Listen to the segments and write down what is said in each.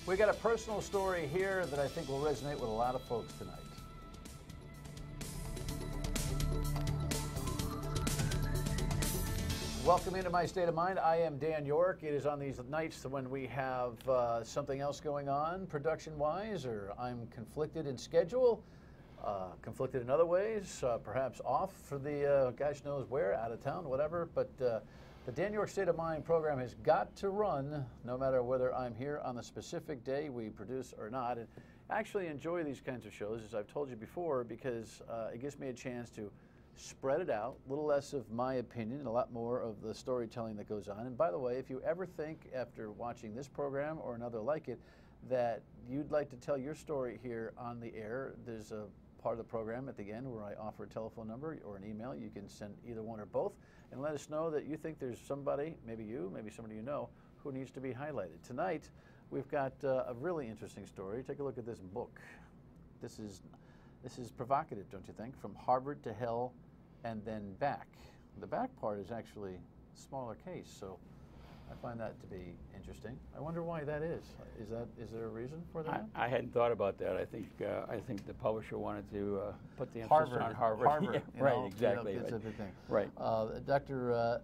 We got a personal story here that I think will resonate with a lot of folks tonight. Welcome into My State of Mind. I am Dan Yorke. It is on these nights when we have something else going on production-wise, or I'm conflicted in schedule, conflicted in other ways, perhaps off for the gosh knows where, out of town, whatever. But the Dan Yorke State of Mind program has got to run no matter whether I'm here on the specific day we produce or not. And I actually enjoy these kinds of shows, as I've told you before, because it gives me a chance to spread it out, a little less of my opinion and a lot more of the storytelling that goes on. And by the way, if you ever think after watching this program or another like it that you'd like to tell your story here on the air, there's a part of the program at the end where I offer a telephone number or an email. You can send either one or both and let us know that you think there's somebody, maybe you, maybe somebody you know, who needs to be highlighted. Tonight, we've got a really interesting story. Take a look at this book. This is provocative, don't you think? From Harvard to Hell and then back. The back part is actually a smaller case, so I find that to be interesting. I wonder why that is. Is there a reason for that? I hadn't thought about that. I think the publisher wanted to put the emphasis on Harvard. Harvard, yeah, right, exactly. It's a big thing. Right. Dr.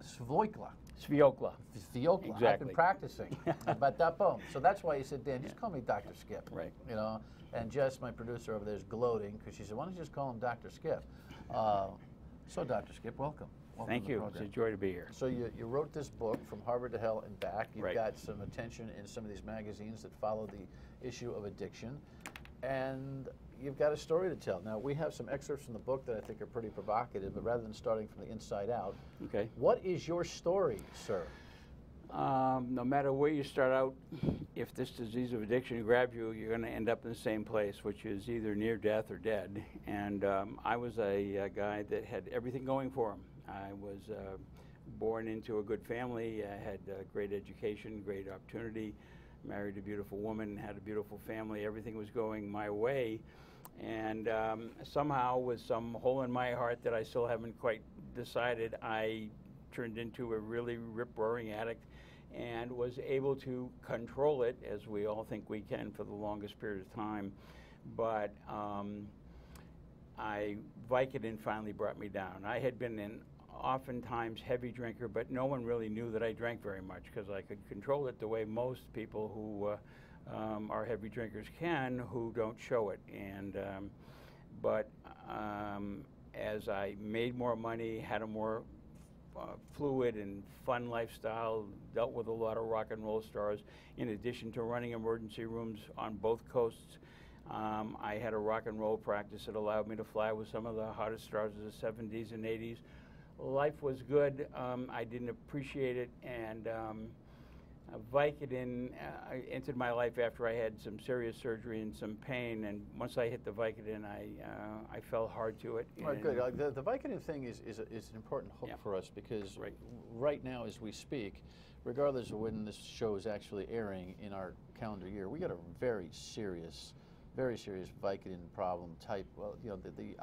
Sviokla. Sviokla. Exactly. I've been practicing. But that boom. So that's why you said, Dan, just call me Dr. Skip. Right. You know, and Jess, my producer over there, is gloating because she said, why don't you just call him Dr. Skip? So Dr. Skip, welcome. Thank you. It's a joy to be here. So you wrote this book, From Harvard to Hell and Back. You've right. got some attention in some of these magazines that follow the issue of addiction. And you've got a story to tell. Now, we have some excerpts from the book that I think are pretty provocative, but rather than starting from the inside out, okay. What is your story, sir? No matter where you start out, if this disease of addiction grabs you, you're going to end up in the same place, which is either near death or dead. And I was a guy that had everything going for him. I was born into a good family. I had great education, great opportunity, married a beautiful woman, had a beautiful family. Everything was going my way. And somehow, with some hole in my heart that I still haven't quite decided, I turned into a really rip-roaring addict and was able to control it, as we all think we can, for the longest period of time. But Vicodin finally brought me down. I had been an oftentimes heavy drinker, but no one really knew that I drank very much because I could control it the way most people who are heavy drinkers can, who don't show it. And but as I made more money, had a more fluid and fun lifestyle, dealt with a lot of rock and roll stars, in addition to running emergency rooms on both coasts. I had a rock and roll practice that allowed me to fly with some of the hottest stars of the 70s and 80s. Life was good. I didn't appreciate it, and Vicodin entered my life after I had some serious surgery and some pain, and once I hit the Vicodin, I fell hard to it. All right, good. The Vicodin thing is an important hook for us because right now as we speak, regardless of when this show is actually airing in our calendar year, we got a very serious Vicodin problem type. Well, you know, the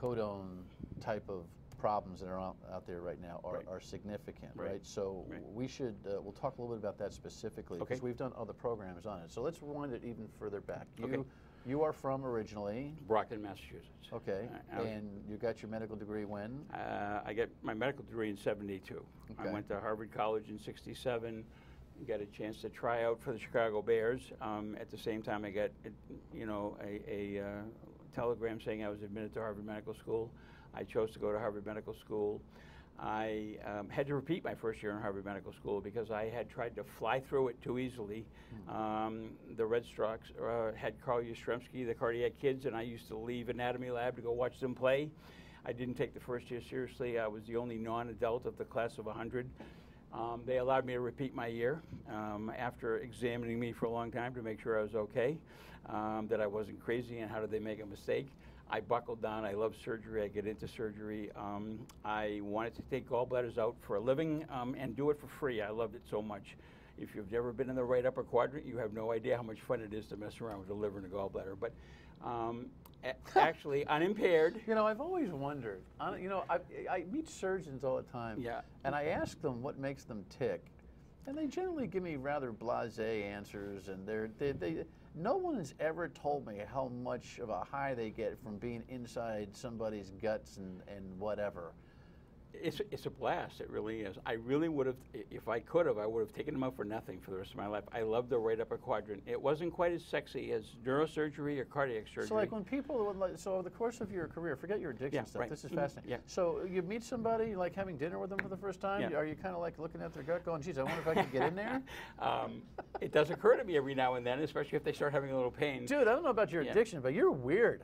oxycodone type of problems that are out there right now are significant, right? So we should, we'll talk a little bit about that specifically because we've done other programs on it. So let's rewind it even further back. You are from originally? Brockton, Massachusetts. Okay, and you got your medical degree when? I got my medical degree in '72. Okay. I went to Harvard College in '67. Got a chance to try out for the Chicago Bears. At the same time, I got, you know, a telegram saying I was admitted to Harvard Medical School. I chose to go to Harvard Medical School. I had to repeat my first year in Harvard Medical School because I had tried to fly through it too easily. The Red Sox had Carl Yastrzemski, the cardiac kids, and I used to leave anatomy lab to go watch them play. I didn't take the first year seriously. I was the only non-adult of the class of 100. They allowed me to repeat my year after examining me for a long time to make sure I was okay, that I wasn't crazy and how did they make a mistake. I buckled down. I love surgery. I get into surgery. I wanted to take gallbladders out for a living and do it for free. I loved it so much. If you've never been in the right upper quadrant, you have no idea how much fun it is to mess around with a liver and a gallbladder. But actually, unimpaired. You know, I've always wondered. You know, I meet surgeons all the time. Yeah. And I ask them what makes them tick. And they generally give me rather blasé answers, and no one has ever told me how much of a high they get from being inside somebody's guts and whatever. It's a blast. It really is. I really would have, if I could have, I would have taken them out for nothing for the rest of my life. I love the right upper quadrant. It wasn't quite as sexy as neurosurgery or cardiac surgery. So like when people, so over the course of your career, forget your addiction stuff, right. this is fascinating. Yeah. So you meet somebody, like having dinner with them for the first time, are you kind of like looking at their gut going, geez, I wonder if I could get in there? It does occur to me every now and then, especially if they start having a little pain. Dude, I don't know about your addiction, but you're weird.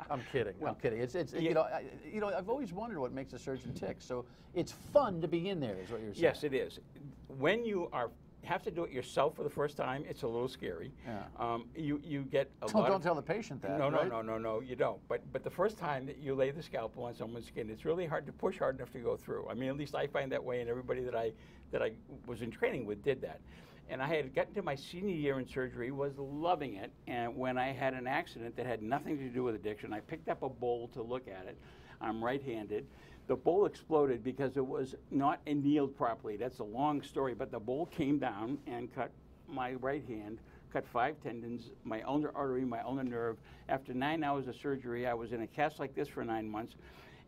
I'm kidding. Well, I'm kidding. It's you know, I've always wondered what makes a surgeon tick. So it's fun to be in there, is what you're saying. Yes, it is. When you have to do it yourself for the first time, it's a little scary. Yeah. You get a lot. Don't of, tell the patient that. No, right? no, you don't. But the first time that you lay the scalpel on someone's skin, it's really hard to push hard enough to go through. I mean, at least I find that way, and everybody that I was in training with did that. And I had gotten to my senior year in surgery, was loving it, and when I had an accident that had nothing to do with addiction, I picked up a bowl to look at it. I'm right-handed. The bowl exploded because it was not annealed properly. That's a long story, but the bowl came down and cut my right hand, cut 5 tendons, my ulnar artery, my ulnar nerve. After 9 hours of surgery, I was in a cast like this for 9 months.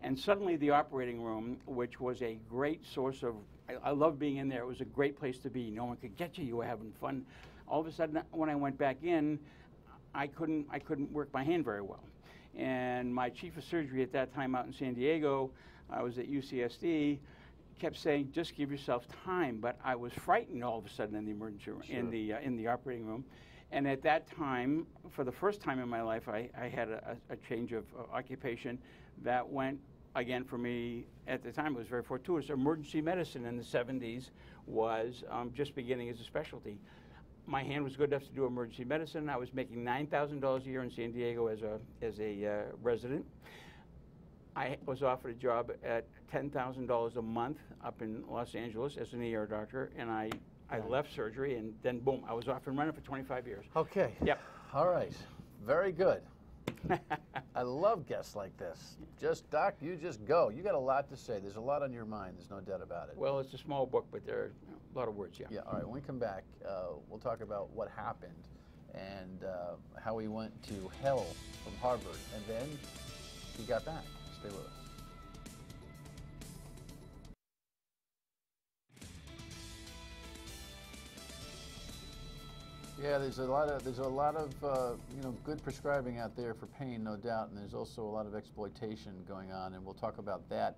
And suddenly the operating room, which was a great source of, I love being in there. It was a great place to be. No one could get you. You were having fun. All of a sudden, when I went back in, I couldn't work my hand very well. And my chief of surgery at that time out in San Diego, I was at UCSD, kept saying, just give yourself time. But I was frightened all of a sudden in the emergency room, Sure. in the operating room. And at that time, for the first time in my life, I had a change of occupation that went, again, for me, at the time, it was very fortuitous. Emergency medicine in the 70s was just beginning as a specialty. My hand was good enough to do emergency medicine. I was making $9,000 a year in San Diego as a resident. I was offered a job at $10,000 a month up in Los Angeles as an ER doctor, and I left surgery, and then boom, I was off and running for 25 years. Okay. Yep. All right. Very good. I love guests like this. Just, Doc, you just go. You got a lot to say. There's a lot on your mind. There's no doubt about it. Well, it's a small book, but there are a lot of words, yeah. Yeah, all right. When we come back, we'll talk about what happened and how he went to hell from Harvard, and then he got back. Stay with us. Yeah, there's a lot of you know, good prescribing out there for pain, no doubt, and there's also a lot of exploitation going on, and we'll talk about that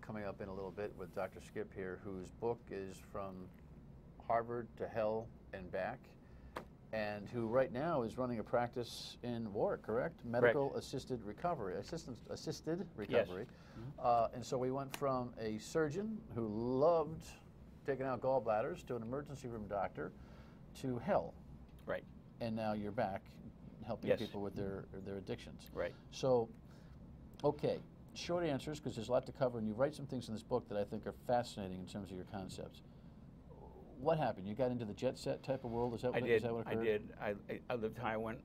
coming up in a little bit with Dr. Skip here, whose book is From Harvard to Hell and Back, and who right now is running a practice in Yorke, correct? Medical assisted recovery, assisted recovery. Yes. And so we went from a surgeon who loved taking out gallbladders to an emergency room doctor to hell. Right. And now you're back helping Yes. people with their addictions. Right. So, okay, short answers, because there's a lot to cover, and you write some things in this book that I think are fascinating in terms of your concepts. What happened? You got into the jet set type of world? Is that what occurred? I did. I lived high. I went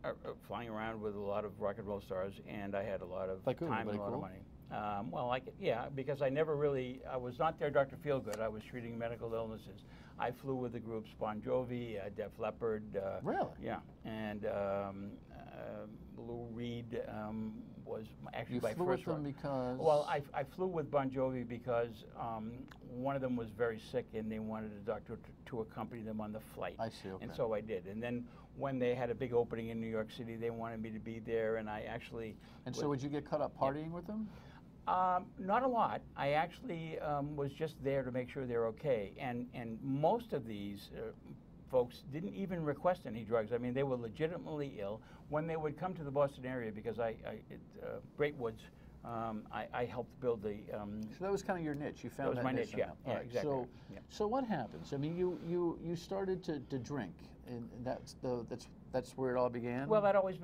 flying around with a lot of rock and roll stars, and I had a lot of time and a lot of money. Well, yeah, because I was not their Dr. Feelgood. I was treating medical illnesses. I flew with the groups Bon Jovi, Def Leppard. Really? Yeah, and Lou Reed was actually my first one. You flew with them because? Well, I flew with Bon Jovi because one of them was very sick, and they wanted a doctor to accompany them on the flight. I see, okay. And so I did. And then when they had a big opening in New York City, they wanted me to be there, and I actually... And so would you get caught up partying with them? Not a lot. I actually was just there to make sure they're okay. And most of these folks didn't even request any drugs. I mean, they were legitimately ill. When they would come to the Boston area, because Great Woods, I helped build the... so that was kind of your niche. You found that was my niche, yeah. Right. Exactly. So what happens? I mean, you started to drink, And that's where it all began? Well, I'd always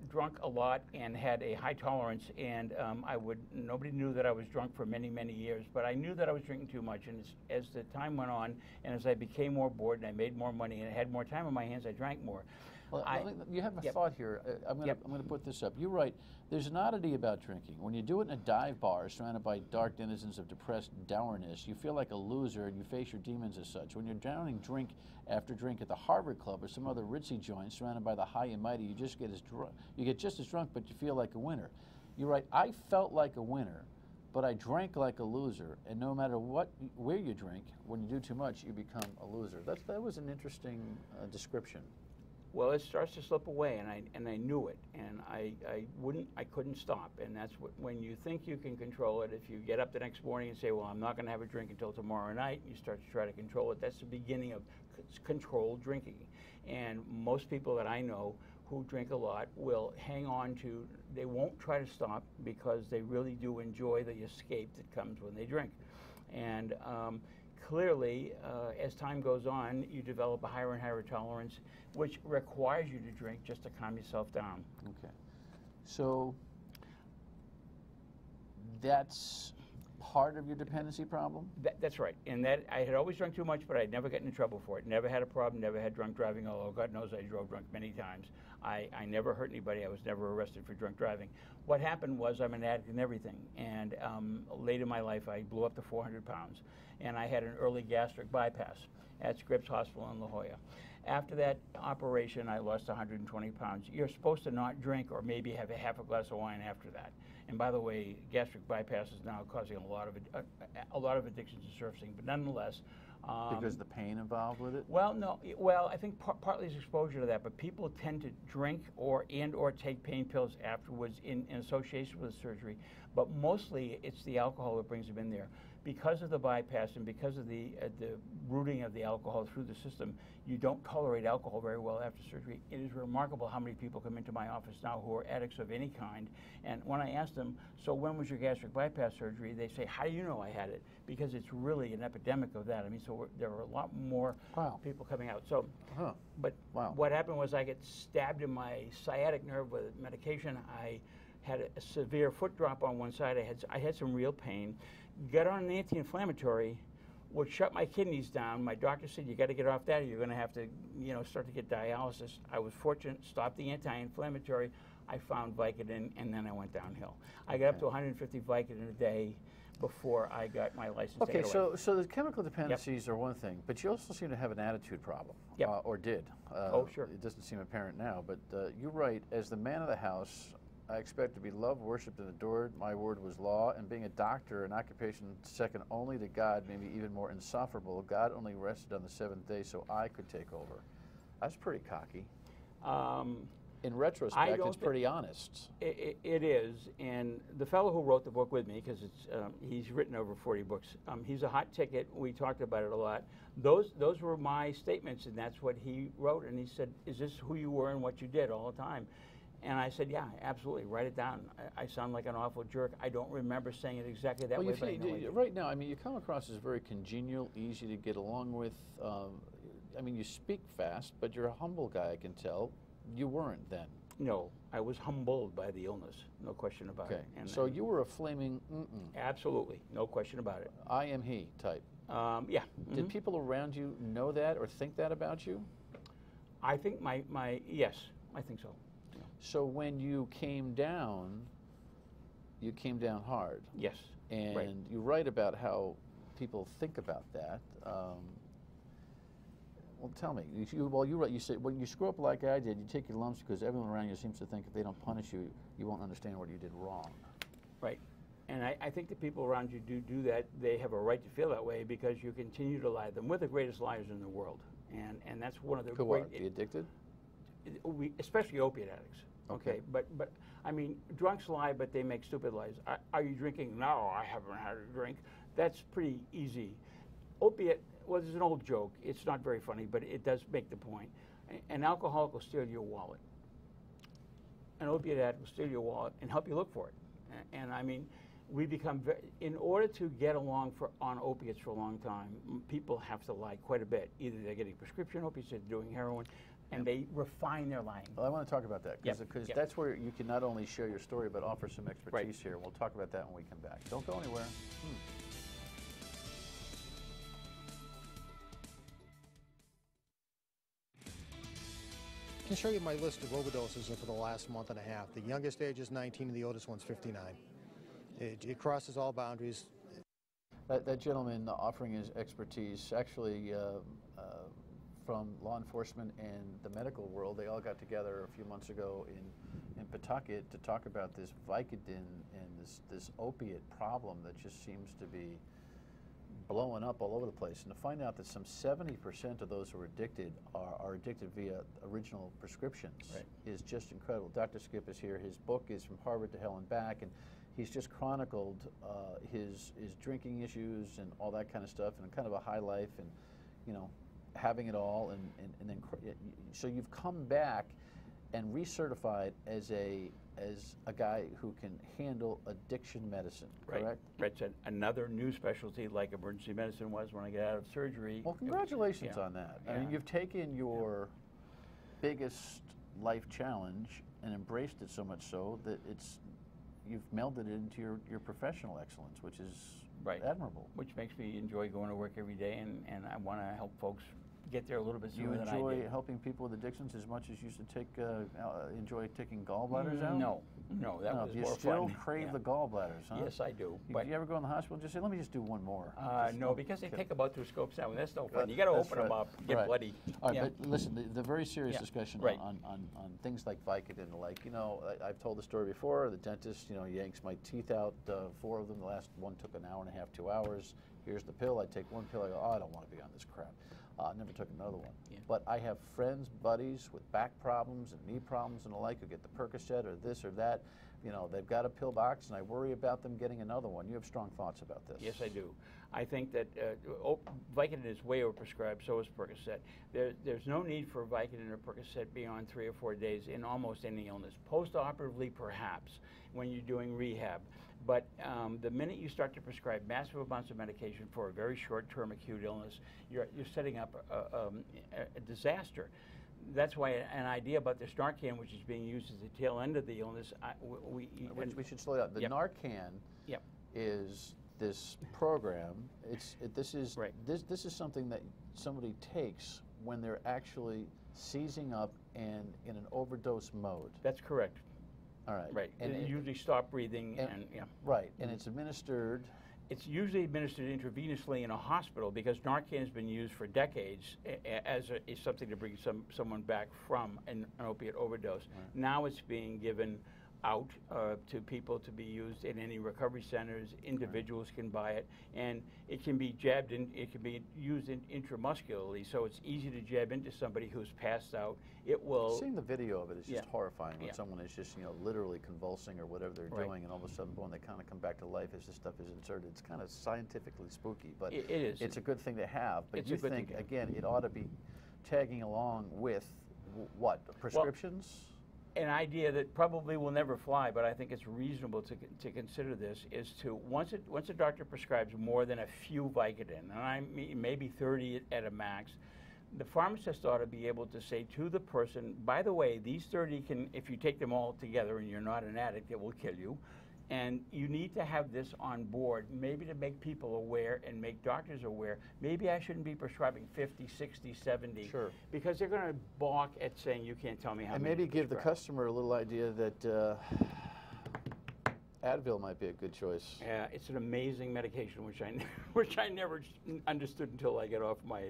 drunk a lot and had a high tolerance, and nobody knew that I was drunk for many, many years, but I knew that I was drinking too much, and as the time went on, and as I became more bored and I made more money and I had more time on my hands, I drank more. Well, you have a thought here. I'm going to put this up. You're right. There's an oddity about drinking. When you do it in a dive bar surrounded by dark denizens of depressed dourness, you feel like a loser and you face your demons as such. When you're downing drink after drink at the Harvard Club or some other ritzy joint surrounded by the high and mighty, you get just as drunk, but you feel like a winner. You're right. I felt like a winner, but I drank like a loser. And no matter where you drink, when you do too much, you become a loser. That was an interesting description. Well, it starts to slip away, and I knew it, and I couldn't stop, and that's when you think you can control it. If you get up the next morning and say, well, I'm not going to have a drink until tomorrow night, you start to try to control it. That's the beginning of controlled drinking, and most people that I know who drink a lot will hang on to. They won't try to stop because they really do enjoy the escape that comes when they drink, and clearly, as time goes on, you develop a higher and higher tolerance, which requires you to drink just to calm yourself down. Okay. So that's part of your dependency problem? That's right. And that I had always drunk too much, but I'd never gotten in trouble for it. Never had a problem, never had drunk driving, although God knows I drove drunk many times. I never hurt anybody. I was never arrested for drunk driving. What happened was I'm an addict in everything. And late in my life, I blew up to 400 pounds. And I had an early gastric bypass at Scripps Hospital in La Jolla. After that operation, I lost 120 pounds. You're supposed to not drink or maybe have a half a glass of wine after that. And by the way, gastric bypass is now causing a lot of addictions to surfacing. But nonetheless, because the pain involved with it? Well, no. Well, I think partly it's exposure to that. But people tend to drink or take pain pills afterwards in association with the surgery. But mostly, it's the alcohol that brings them in there. Because of the bypass and because of the routing of the alcohol through the system, you don't tolerate alcohol very well after surgery. It is remarkable how many people come into my office now who are addicts of any kind. And when I ask them, so when was your gastric bypass surgery? They say, how do you know I had it? Because it's really an epidemic of that. I mean, so there are a lot more people coming out. So, but what happened was I get stabbed in my sciatic nerve with medication. I had a severe foot drop on one side. I had some real pain. Got on an anti-inflammatory, which shut my kidneys down. My doctor said, you got to get off that or you're going to have to, start to get dialysis. I was fortunate, stopped the anti-inflammatory. I found Vicodin, and then I went downhill. I got up to 150 Vicodin a day before I got my license. Okay, so the chemical dependencies are one thing, but you also seem to have an attitude problem, or did. Oh, sure. It doesn't seem apparent now, but you write, as the man of the house, I expect to be loved, worshipped, and adored. My word was law. And being a doctor, an occupation second only to God, maybe even more insufferable, God only rested on the seventh day so I could take over. That's pretty cocky. In retrospect, it's pretty honest. It is. And the fellow who wrote the book with me, because he's written over 40 books, he's a hot ticket. We talked about it a lot. Those were my statements, and that's what he wrote. And he said, is this who you were and what you did all the time? And I said, yeah, absolutely, write it down. I sound like an awful jerk. I don't remember saying it exactly that way, but I know right now, I mean, you come across as very congenial, easy to get along with. I mean, you speak fast, but you're a humble guy, I can tell. You weren't then. No, I was humbled by the illness, no question about it. And so you were a flaming Absolutely, no question about it. I am he type. Yeah. Did people around you know that or think that about you? I think yes, I think so. So when you came down hard. Yes. And you write about how people think about that. Well, tell me. You said when you screw up like I did, you take your lumps because everyone around you seems to think if they don't punish you, you won't understand what you did wrong. Right. And I think the people around you do that. They have a right to feel that way because you continue to lie to them. We're the greatest liars in the world. And that's one of the great... Be addicted? Especially opiate addicts. Okay, but I mean, drunks lie, but they make stupid lies. Are you drinking? No, I haven't had a drink. That's pretty easy. Opiate, well, there's an old joke. It's not very funny, but it does make the point. An alcoholic will steal your wallet. An opiate addict will steal your wallet and help you look for it. And I mean, we become in order to get along on opiates for a long time, people have to lie quite a bit. Either they're getting prescription opiates, they're doing heroin, and they refine their lying. Well, I want to talk about that because that's where you can not only share your story but offer some expertise here. We'll talk about that when we come back. Don't go anywhere. I can show you my list of overdoses for the last month and a half. The youngest age is 19 and the oldest one's 59. It crosses all boundaries. That gentleman offering his expertise, actually from law enforcement and the medical world, they all got together a few months ago in Pawtucket to talk about this Vicodin and this opiate problem that just seems to be blowing up all over the place. And to find out that some 70% of those who are addicted are addicted via original prescriptions is just incredible. Dr. Skip is here. His book is From Harvard to Hell and Back, and he's just chronicled his drinking issues and all that kind of stuff, and kind of a high life, and you know, having it all, and then so you've come back and recertified as a guy who can handle addiction medicine, correct? Right. It's another new specialty, like emergency medicine was when I got out of surgery. Well, congratulations on that. I mean, you've taken your biggest life challenge and embraced it so much so that you've melded it into your professional excellence, which is admirable. Which makes me enjoy going to work every day, and I want to help folks get there a little bit sooner than I did. You enjoy helping people with addictions as much as you used to enjoy taking gallbladders out? No, that was more fun. You still crave the gallbladders, huh? Yes, I do. Do you ever go in the hospital and just say, let me just do one more? No, because they take about 2 scopes out, and that's no fun. You got to open them up, get bloody. All right, but listen, the very serious discussion on things like Vicodin and the like, you know, I've told the story before. The dentist, you know, yanks my teeth out, 4 of them. The last one took an hour and a half, 2 hours. Here's the pill. I take one pill. I go, oh, I don't want to be on this crap. Never took another one. But I have friends, buddies with back problems and knee problems and the like who get the Percocet or this or that. You know, they've got a pill box, and I worry about them getting another one. You have strong thoughts about this. Yes, I do. I think that Vicodin is way overprescribed, so is Percocet. There's no need for Vicodin or Percocet beyond 3 or 4 days in almost any illness. Post-operatively, perhaps, when you're doing rehab. But the minute you start to prescribe massive amounts of medication for a very short-term acute illness, you're setting up a disaster. That's why an idea about this Narcan, which is being used as the tail end of the illness, we should slow down. The Narcan is this program. This is something that somebody takes when they're actually seizing up and in an overdose mode. That's correct. All right. Right. And it usually stop breathing Right. And it's administered. It's usually administered intravenously in a hospital because Narcan has been used for decades as something to bring someone back from an opiate overdose. Right. Now it's being given out to people to be used in any recovery centers. Individuals can buy it, and it can be jabbed in. It can be used intramuscularly, so it's easy to jab into somebody who's passed out. It will. Seeing the video of it is just horrifying when someone is just literally convulsing or whatever they're doing, and all of a sudden, boom, they kind of come back to life as this stuff is inserted. It's kind of scientifically spooky, but it is. It's a good thing to have. But it's you think again, it ought to be tagging along with what prescriptions? Well, an idea that probably will never fly, but I think it's reasonable to consider this, is to, once a doctor prescribes more than a few Vicodin, and I mean maybe 30 at a max, the pharmacist ought to be able to say to the person, by the way, these 30 can, if you take them all together and you're not an addict, it will kill you. And you need to have this on board, maybe to make people aware and make doctors aware. Maybe I shouldn't be prescribing 50, 60, 70. Sure. Because they're going to balk at saying, you can't tell me how many. And maybe give the customer a little idea that Advil might be a good choice. Yeah, it's an amazing medication, which I never understood until I get off my,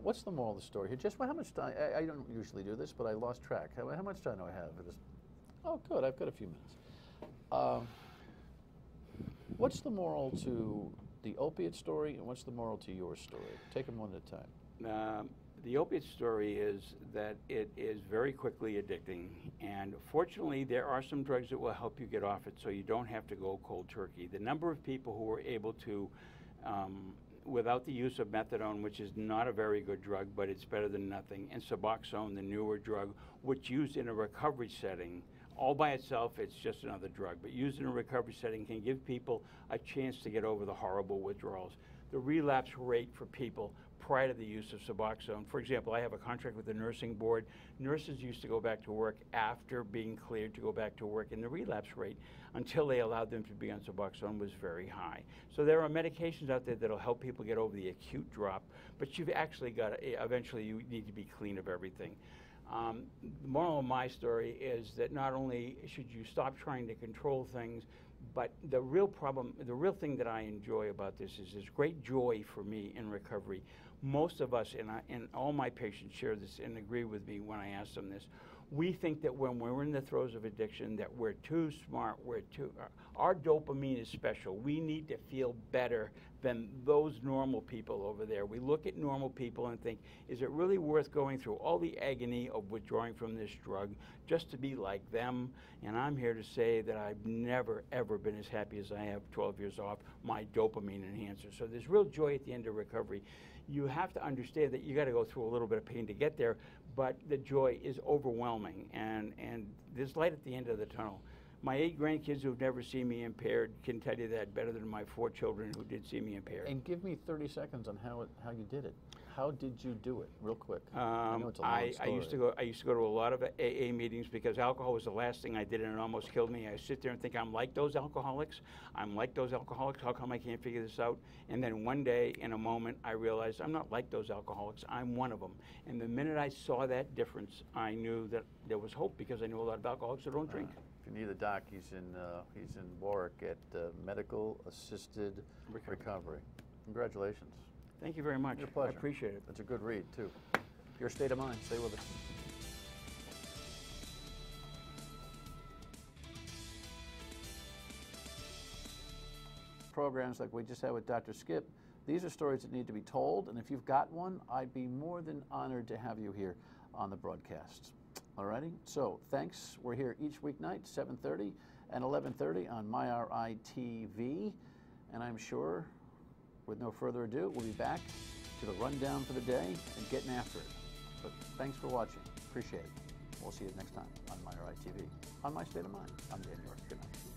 what's the moral of the story here? Just how much time? I don't usually do this, but I lost track. How much time do I have for this? Oh, good. I've got a few minutes. What's the moral to the opiate story, and what's the moral to your story? Take them one at a time. The opiate story is that it is very quickly addicting, and fortunately there are some drugs that will help you get off it so you don't have to go cold turkey. The number of people who were able to, without the use of methadone, which is not a very good drug, but it's better than nothing, and Suboxone, the newer drug, which used in a recovery setting, All by itself, it's just another drug, but used in a recovery setting can give people a chance to get over the horrible withdrawals. The relapse rate for people prior to the use of Suboxone, for example, I have a contract with the nursing board. Nurses used to go back to work after being cleared to go back to work, and the relapse rate, until they allowed them to be on Suboxone, was very high. So there are medications out there that'll help people get over the acute drop, but you've actually got to, eventually you need to be clean of everything. The moral of my story is that not only should you stop trying to control things, but the real problem, the real thing that I enjoy about this is there's great joy for me in recovery. Most of us, and all my patients share this and agree with me when I ask them this, we think that when we're in the throes of addiction that we're too smart, our dopamine is special. We need to feel better than those normal people over there. We look at normal people and think, is it really worth going through all the agony of withdrawing from this drug just to be like them? And I'm here to say that I've never, ever been as happy as I have 12 years off my dopamine enhancer. So there's real joy at the end of recovery. You have to understand that you got to go through a little bit of pain to get there, but the joy is overwhelming, and there's light at the end of the tunnel. My 8 grandkids who've never seen me impaired can tell you that better than my 4 children who did see me impaired. And give me 30 seconds on how you did it. How did you do it, real quick? I know it's a long story. I used to go to a lot of AA meetings because alcohol was the last thing I did, and it almost killed me. I sit there and think, I'm like those alcoholics. I'm like those alcoholics. How come I can't figure this out? And then one day, in a moment, I realized I'm not like those alcoholics. I'm one of them. And the minute I saw that difference, I knew that there was hope, because I knew a lot of alcoholics who don't drink. If you need a doc, he's in Yorke at Medical Assisted Recovery. Congratulations. Thank you very much. Your pleasure. I appreciate it. It's a good read, too. Your State of Mind. Stay with us. Programs like we just had with Dr. Skip, these are stories that need to be told, and if you've got one, I'd be more than honored to have you here on the broadcast. Alrighty, so thanks. We're here each weeknight, 7:30 and 11:30 on MyRI TV, and I'm sure, with no further ado, we'll be back to the rundown for the day and getting after it. But thanks for watching. Appreciate it. We'll see you next time on MyRI TV, on My State of Mind. I'm Dan Yorke. Good night.